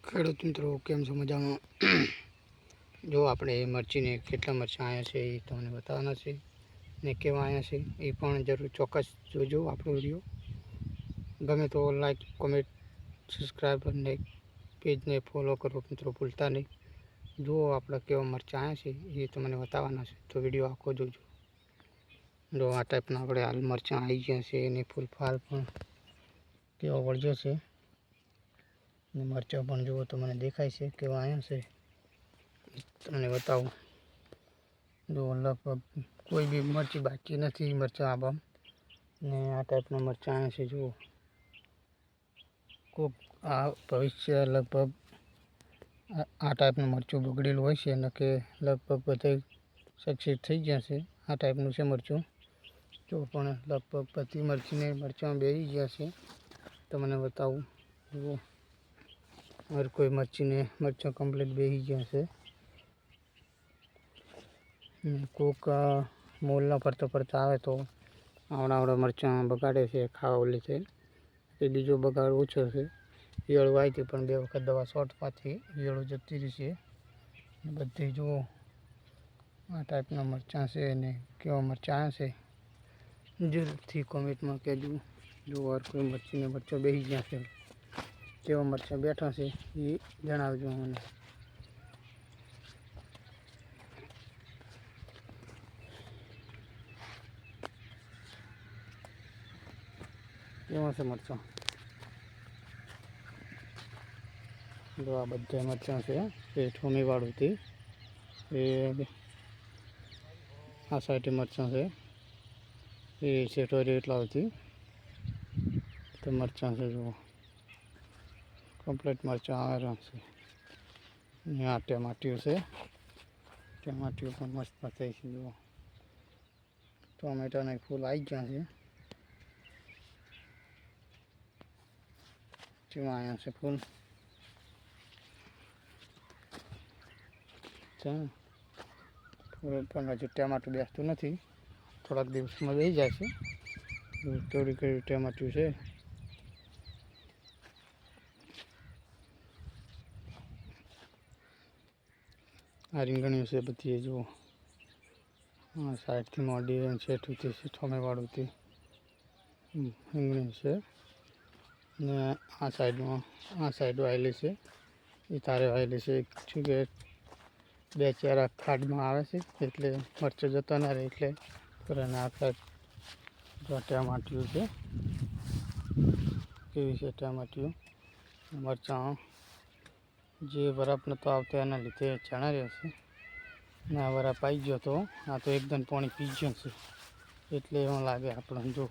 ખેડૂત મિત્રો કેમ છો? મજામાં? જો આપણે મરચીને કેટલા મરચાં આવ્યા છે એ તમને બતાવવાના છે ને કેવા આવ્યા છે એ પણ જરૂર ચોક્કસ જોજો. આપણો વિડીયો ગમે તો લાઈક, કોમેન્ટ, સબસ્ક્રાઈબ અને પેજને ફોલો કરો મિત્રો, ભૂલતા નહીં. જુઓ આપણા કેવા મરચાં આવ્યા છે એ તમને બતાવવાના છે, તો વિડીયો આખો જોજો. જો આ ટાઈપના આપણે હાલ મરચાં આવી ગયા છે અને ફૂલ ફાલ પણ કેવો વળજો છે ને મરચાં પણ જુઓ તો મને દેખાય છે કેવા આવ્યા છે તમને બતાવું. જો લગભગ કોઈ બી મરચી બાકી નથી મરચાં આવા ને આ ટાઈપના મરચાં આવ્યા છે. જુઓ કોક આ ભવિષ્ય લગભગ આ ટાઈપનું મરચું બગડેલું હોય છે ને કે લગભગ બધે સક્સેસ થઈ ગયા છે. આ ટાઈપનું છે મરચું. જો પણ લગભગ બધી મરચાં બેસી ગયા છે તમને બતાવું. જુઓ હર કોઈ મરચાં કમ્પ્લીટ બેસી ગયા છે. કોક મોલના ફરતા આવે તો આવડા મરચાં બગાડે છે ખાવા લીધે. એ બીજો બગાડ ઓછો છે. ઈયળો આવી હતી પણ 2 વખત દવા છોટવાથી ઈયળો જતી રહી છે. બધી જુઓ આ ટાઈપના મરચાં છે અને કેવા મરચાં છે જરૂરથી કોમેન્ટમાં કહેજો. જો હર કોઈ મરચાં બેસી ગયા છે, કેવા મરચાં બેઠા છે એ જણાવજો મને. કેવા છે મરચાં? જો આ બધા મરચાં છે એ ઠોમીવાળું હતી. એ આ સાઈડ મરચાં છે એ શેઠોરી એટલા હતી તો મરચાં છે. જુઓ કમ્પ્લીટ મરચાં આવેલા છે. આ ટમાટીઓ છે, ટમાટીઓ પણ મસ્ત થઈ છે. જુઓ ટોમેટાના ફૂલ આવી ગયા છે. જેમાં આવ્યા છે ફૂલ પણ હજુ ટમાટું બેસતું નથી, થોડાક દિવસમાં બેસી જાય છે. થોડી ઘણી ટમાટું છે. આ રીંગણીઓ છે બધી. જુઓ આ સાઈડથી મોડી છેઠુંથી ઠોમેવાળુંથી રીંગણી છે ને આ સાઈડ વાયેલી છે એ તારે વાયેલી છે. શું કે 2 ચારા ખાડમાં આવે છે એટલે મરચો જતો ના રહે એટલે અને આ સાઈડ ટમાટીઓ છે. કેવી છે ટમાટીઓ? મરચાં જે બરફ નહોતો આવતો એના લીધે ચણા રહ્યા છે ને આ બરફ આવી ગયો તો આ તો એકદમ પાણી પી ગયો છે એટલે એવું લાગે આપણને. જો